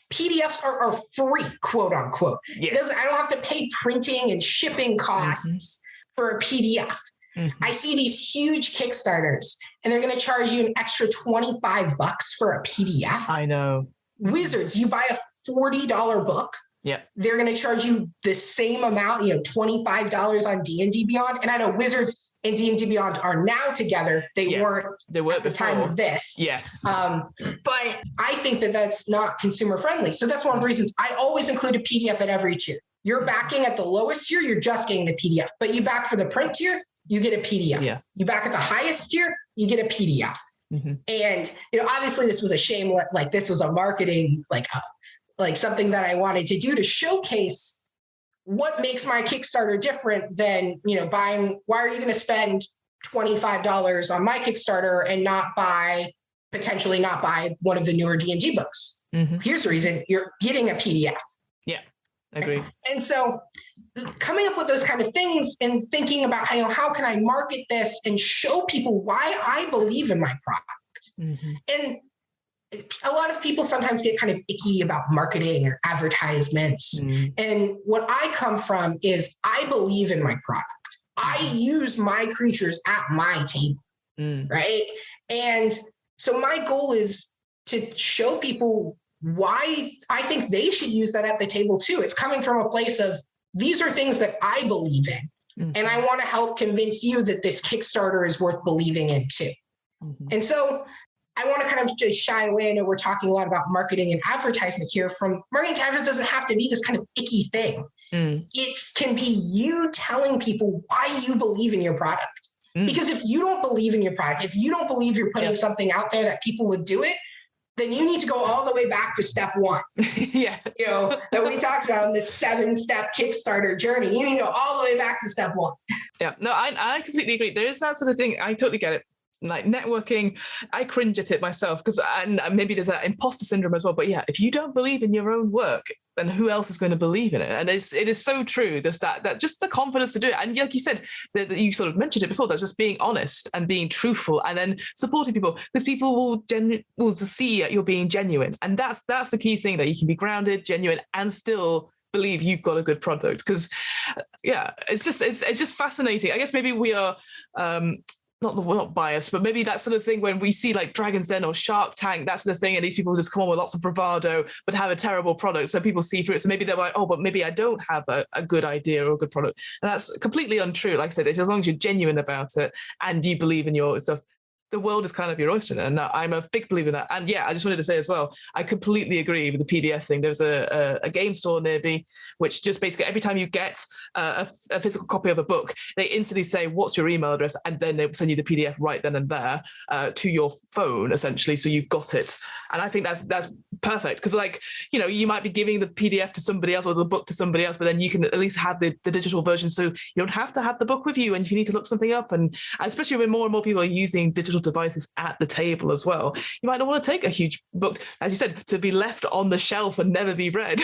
PDFs are free, quote unquote. I don't have to pay printing and shipping costs for a PDF. I see these huge Kickstarters and they're going to charge you an extra $25 for a PDF. I know. Wizards, you buy a $40 book. They're going to charge you the same amount, $25 on D&D Beyond. And I know Wizards and D&D Beyond are now together. They weren't at the time of this. But I think that that's not consumer friendly. So that's one of the reasons I always include a PDF at every tier. You're backing at the lowest tier, you're just getting the PDF. But you back for the print tier, you get a PDF. You back at the highest tier, you get a PDF. And, obviously this was a shameless, like this was a marketing, like something that I wanted to do to showcase what makes my Kickstarter different than, buying, why are you going to spend $25 on my Kickstarter and potentially not buy one of the newer D&D books? Here's the reason: you're getting a PDF. Agree. And so coming up with those kind of things and thinking about, how can I market this and show people why I believe in my product? And a lot of people sometimes get kind of icky about marketing or advertisements. And what I come from is I believe in my product. I use my creatures at my table, right? And so my goal is to show people why I think they should use that at the table too. It's coming from a place of, these are things that I believe in. And I want to help convince you that this Kickstarter is worth believing in too. And so I want to kind of just shy away. I know we're talking a lot about marketing and advertisement here. From marketing to advertisement doesn't have to be this kind of icky thing. It can be you telling people why you believe in your product. Because if you don't believe in your product, if you don't believe you're putting something out there that people would do it, then you need to go all the way back to step one. That we talked about on this 7-step Kickstarter journey. You need to go all the way back to step one. No, I completely agree. There is that sort of thing. I totally get it. Like networking, I cringe at it myself and maybe there's that imposter syndrome as well. But if you don't believe in your own work, then who else is going to believe in it? And it is so true. There's that just the confidence to do it. And like you said, that you sort of mentioned it before, that's just being honest and being truthful and then supporting people, because people will see you're being genuine. And that's the key thing, that you can be grounded, genuine, and still believe you've got a good product. Because it's just fascinating. I guess maybe we are not biased, but maybe that sort of thing when we see like Dragon's Den or Shark Tank, that sort of thing, and these people just come on with lots of bravado but have a terrible product, so people see through it. So maybe they're like, but maybe I don't have a good idea or a good product. And that's completely untrue. Like I said, as long as you're genuine about it and you believe in your stuff, the world is kind of your oyster. And I'm a big believer in that. And I just wanted to say as well, I completely agree with the PDF thing. There's a game store near me, which just basically every time you get a physical copy of a book, they instantly say, what's your email address? And then they will send you the PDF right then and there to your phone, essentially. So you've got it. And I think that's perfect. Because you might be giving the PDF to somebody else or the book to somebody else, but then you can at least have the digital version. So you don't have to have the book with you. And if you need to look something up, and especially when more and more people are using digital devices at the table as well, you might not want to take a huge book, as you said, to be left on the shelf and never be read.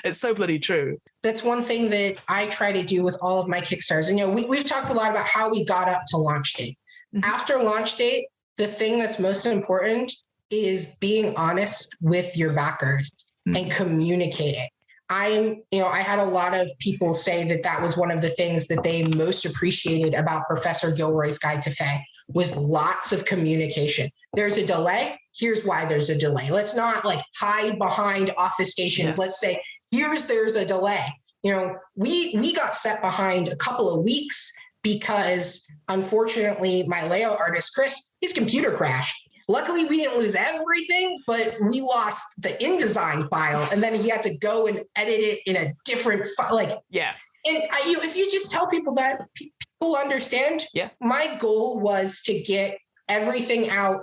It's so bloody true. That's one thing that I try to do with all of my Kickstarters. And we've talked a lot about how we got up to launch date. After launch date, the thing that's most important is being honest with your backers and communicating. I had a lot of people say that was one of the things that they most appreciated about Professor Gilroy's Guide to Fae was lots of communication. There's a delay. Here's why there's a delay. Let's not like hide behind obfuscations. Yes. Let's say, there's a delay. We got set behind a couple of weeks because unfortunately my layout artist, Chris, his computer crashed. Luckily, we didn't lose everything, but we lost the InDesign file, and then he had to go and edit it in a different file. And if you just tell people that, people understand. Yeah. My goal was to get everything out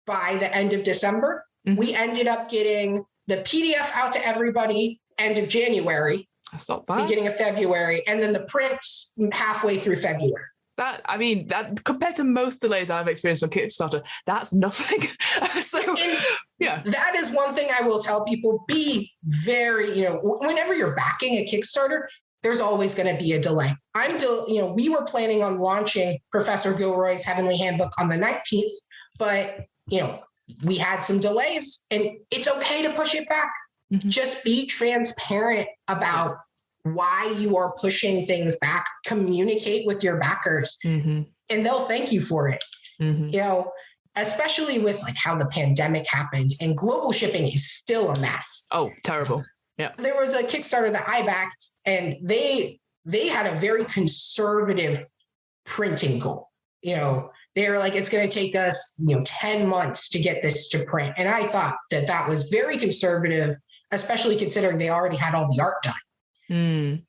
by the end of December. Mm-hmm. We ended up getting the PDF out to everybody end of January. That's not bad. Beginning of February, and then the prints halfway through February. That compared to most delays I've experienced on Kickstarter, that's nothing. That is one thing I will tell people: be very, whenever you're backing a Kickstarter, there's always going to be a delay. We were planning on launching Professor Gilroy's Heavenly Handbook on the 19th, but we had some delays, and it's okay to push it back. Mm-hmm. Just be transparent about why you are pushing things back. Communicate with your backers, mm-hmm. and they'll thank you for it. Mm-hmm. Especially with like how the pandemic happened and global shipping is still a mess. Oh, terrible. Yeah. There was a Kickstarter that I backed, and they had a very conservative printing goal. They were like, it's going to take us, 10 months to get this to print. And I thought that was very conservative, especially considering they already had all the art done. Mm.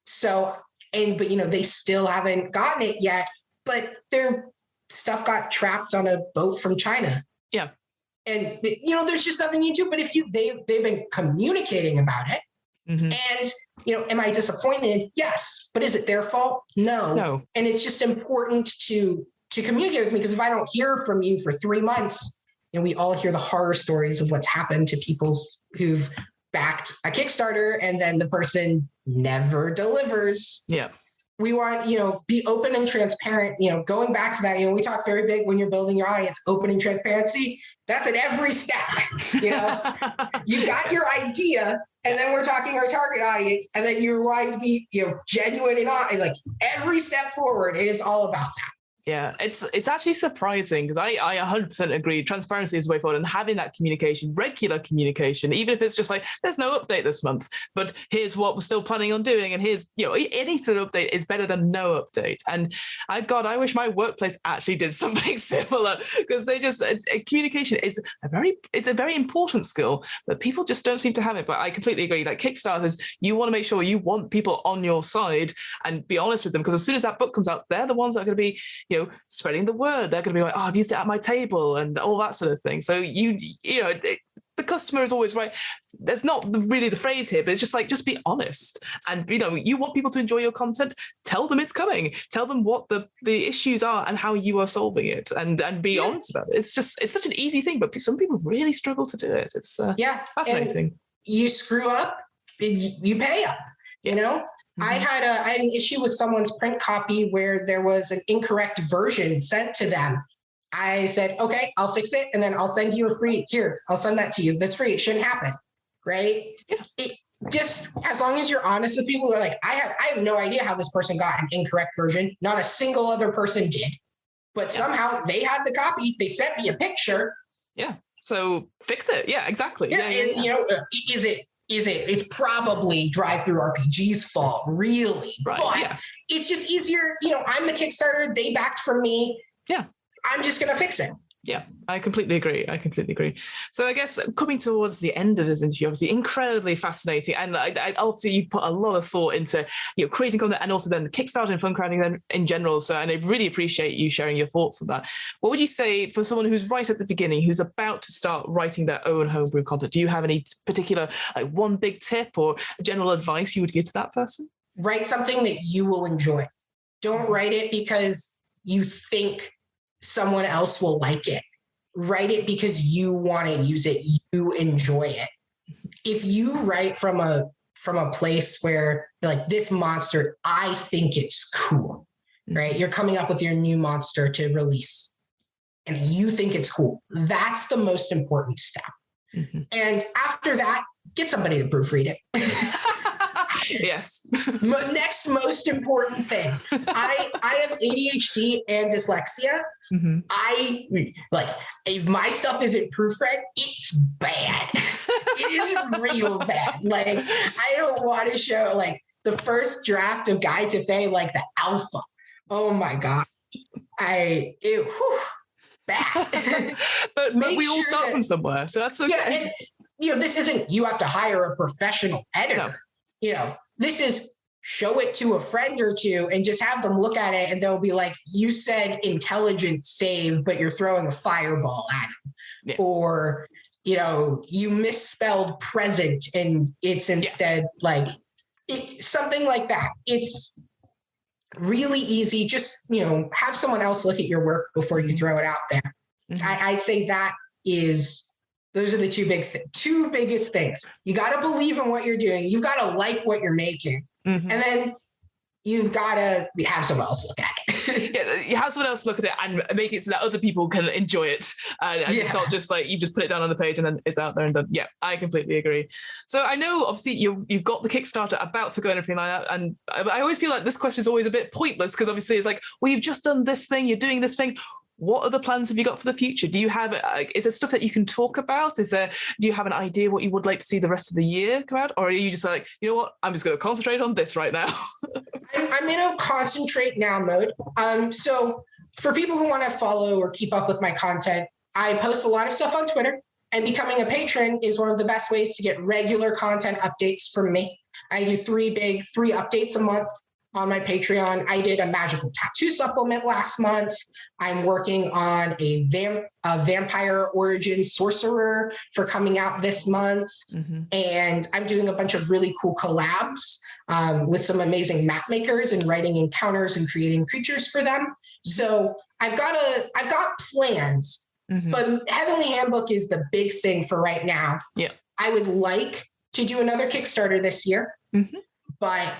So, but they still haven't gotten it yet, but their stuff got trapped on a boat from China. Yeah. And, there's just nothing you do. But if they've been communicating about it, mm-hmm. and, am I disappointed? Yes. But is it their fault? No. And it's just important to communicate with me, because if I don't hear from you for 3 months, we all hear the horror stories of what's happened to people who've backed a Kickstarter and then the person never delivers. Yeah. We want, be open and transparent, going back to that, we talk very big when you're building your audience, open and transparency. That's at every step. You got your idea, and then we're talking our target audience, and then you're wanting to be, genuine and like every step forward. It is all about that. Yeah, it's actually surprising, because I 100% agree. Transparency is the way forward, and having that communication, regular communication, even if it's just like, there's no update this month, but here's what we're still planning on doing. And here's, any sort of update is better than no update. And I wish my workplace actually did something similar, because communication is a very important skill, but people just don't seem to have it. But I completely agree. Like Kickstarters, you want to make sure you want people on your side and be honest with them, because as soon as that book comes out, they're the ones that are going to be, spreading the word. They're going to be like, I've used it at my table and all that sort of thing. So the customer is always right. That's not really the phrase here, but it's just like, just be honest. And, you want people to enjoy your content, tell them it's coming, tell them what the issues are and how you are solving it, and be honest about it. It's such an easy thing, but some people really struggle to do it. It's fascinating. And you screw up, you pay up, Mm-hmm. I had an issue with someone's print copy where there was an incorrect version sent to them. I said, okay, I'll fix it, and then I'll send you I'll send that to you. That's free. It shouldn't happen. Right? Yeah. It just, as long as you're honest with people, like, I have no idea how this person got an incorrect version. Not a single other person did. But somehow they had the copy. They sent me a picture. Yeah. So fix it. Yeah, exactly. Yeah. And, it's probably Drive-Thru RPG's fault, really. Right. But it's just easier. I'm the Kickstarter. They backed from me. Yeah. I'm just going to fix it. Yeah, I completely agree. So I guess coming towards the end of this interview, obviously incredibly fascinating. And I obviously you put a lot of thought into creating content, and also then the Kickstarter and fund crowding in general. So, and I really appreciate you sharing your thoughts on that. What would you say for someone who's right at the beginning, who's about to start writing their own homebrew content? Do you have any particular one big tip or general advice you would give to that person? Write something that you will enjoy. Don't write it because you think someone else will like it. Write it because you want to use it. You enjoy it. If you write from a place where you're like, this monster, I think it's cool, right? You're coming up with your new monster to release and you think it's cool. That's the most important step. Mm-hmm. And after that, get somebody to proofread it. Yes. Next most important thing. I have ADHD and dyslexia. Mm-hmm. If my stuff isn't proofread, it's bad. It is real bad. Like, I don't want to show like the first draft of Guide to Fae, like the alpha. Oh my God. Bad. but we all start from somewhere, so that's okay. Yeah, and, this isn't, you have to hire a professional editor. No. This is show it to a friend or two and just have them look at it, and they'll be like, you said intelligent save, but you're throwing a fireball at them. Yeah. Or, you misspelled present and it's instead something like that. It's really easy. Just, have someone else look at your work before you throw it out there. Mm-hmm. I'd say those are the two biggest things. You got to believe in what you're doing. You've got to like what you're making. Mm-hmm. And then you've got to have someone else look at it. You have someone else look at it and make it so that other people can enjoy it. And it's not just like you just put it down on the page and then it's out there and done. Yeah, I completely agree. So I know, obviously, you've got the Kickstarter about to go and everything like that. And I always feel like this question is always a bit pointless because obviously it's like, well, you've just done this thing, you're doing this thing. What other plans have you got for the future? Do you have, is there stuff that you can talk about? Do you have an idea what you would like to see the rest of the year come out? Or are you just like, you know what, I'm just going to concentrate on this right now? I'm in a concentrate now mode. So for people who want to follow or keep up with my content, I post a lot of stuff on Twitter, and becoming a patron is one of the best ways to get regular content updates from me. I do three updates a month on my Patreon. I did a magical tattoo supplement last month. I'm working on a vampire origin sorcerer for coming out this month. Mm-hmm. And I'm doing a bunch of really cool collabs with some amazing map makers and writing encounters and creating creatures for them. Mm-hmm. So I've got plans, mm-hmm. but Heavenly Handbook is the big thing for right now. Yeah. I would like to do another Kickstarter this year, mm-hmm. but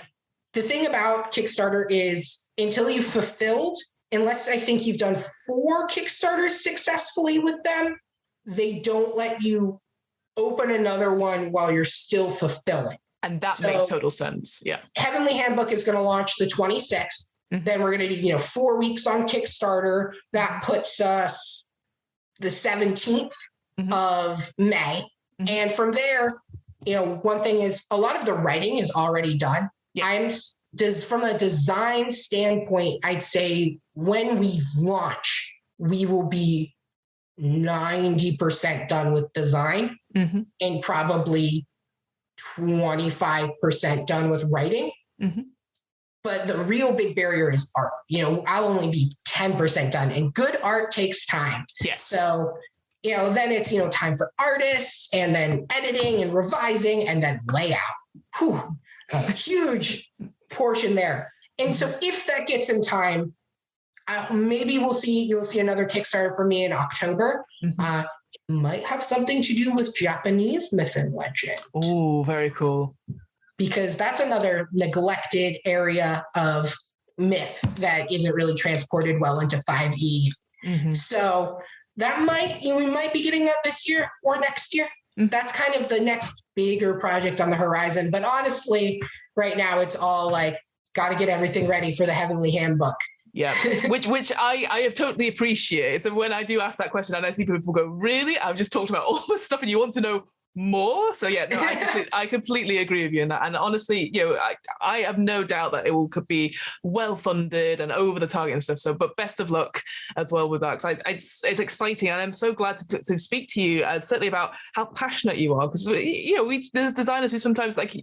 the thing about Kickstarter is until you've fulfilled, unless I think you've done 4 Kickstarters successfully with them, they don't let you open another one while you're still fulfilling. And that makes total sense. Yeah. Heavenly Handbook is going to launch the 26th. Mm-hmm. Then we're going to do, 4 weeks on Kickstarter. That puts us the 17th mm-hmm. of May. Mm-hmm. And from there, one thing is a lot of the writing is already done. Yeah. From a design standpoint, I'd say when we launch, we will be 90% done with design mm-hmm. and probably 25% done with writing. Mm-hmm. But the real big barrier is art. I'll only be 10% done, and good art takes time. Yes. So, then it's, time for artists, and then editing and revising, and then layout. Whew. A huge portion there. And so if that gets in time, maybe you'll see another Kickstarter for me in October. Mm-hmm. It might have something to do with Japanese myth and legend. Oh, very cool. Because that's another neglected area of myth that isn't really transported well into 5e. Mm-hmm. So we might be getting that this year or next year. That's kind of the next bigger project on the horizon. But honestly, right now it's all like, got to get everything ready for the Heavenly Handbook. Yeah, which I have totally appreciated. So when I do ask that question and I see people go, really? I've just talked about all this stuff and you want to know more? So yeah, no, I completely agree with you in that. And honestly, I have no doubt that could be well funded and over the target and stuff. So, but best of luck as well with that. Because it's exciting, and I'm so glad to speak to you, certainly about how passionate you are. Because there's designers who sometimes like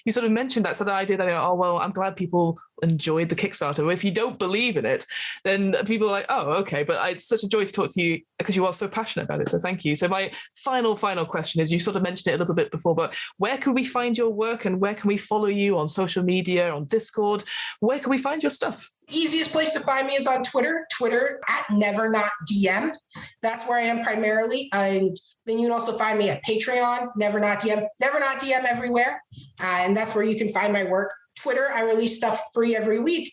you sort of mentioned that sort of idea that I'm glad people enjoyed the Kickstarter. Well, if you don't believe in it, then people are like, oh, okay. But it's such a joy to talk to you because you are so passionate about it. So thank you. So my final question is, you sort of mentioned it a little bit before, but where can we find your work and where can we follow you on social media, on Discord? Where can we find your stuff? Easiest place to find me is on Twitter at NeverNotDM. That's where I am primarily. And then you can also find me at Patreon, NeverNotDM, NeverNotDM everywhere. And that's where you can find my work. Twitter, I release stuff free every week,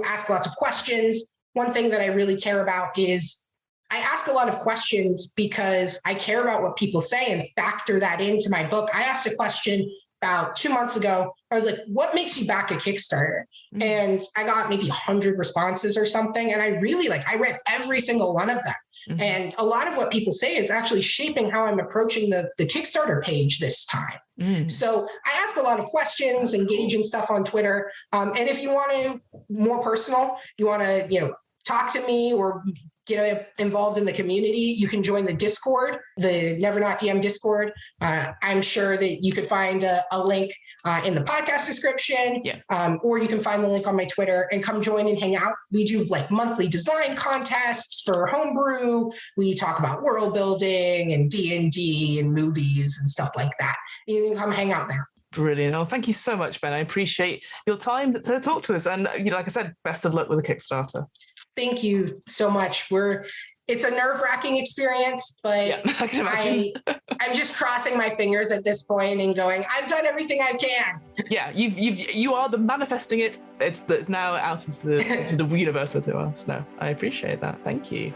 ask lots of questions. One thing that I really care about is I ask a lot of questions because I care about what people say and factor that into my book. I asked a question about 2 months ago. I was like, what makes you back a Kickstarter? Mm-hmm. And I got maybe 100 responses or something. And I read every single one of them. Mm-hmm. And a lot of what people say is actually shaping how I'm approaching the Kickstarter page this time. Mm-hmm. So I ask a lot of questions, engage in stuff on Twitter. And if you want to more personal, you want to, talk to me or get involved in the community, you can join the Discord, the Never Not DM Discord. I'm sure that you could find a link in the podcast description, or you can find the link on my Twitter and come join and hang out. We do monthly design contests for Homebrew. We talk about world building and D&D and movies and stuff like that. You can come hang out there. Brilliant. Oh, thank you so much, Ben. I appreciate your time to talk to us. And like I said, best of luck with the Kickstarter. Thank you so much. It's a nerve-wracking experience, but I can imagine. I'm just crossing my fingers at this point and going, I've done everything I can. Yeah, you are the manifesting it. It's now out into the universe, as it were. So I appreciate that. Thank you.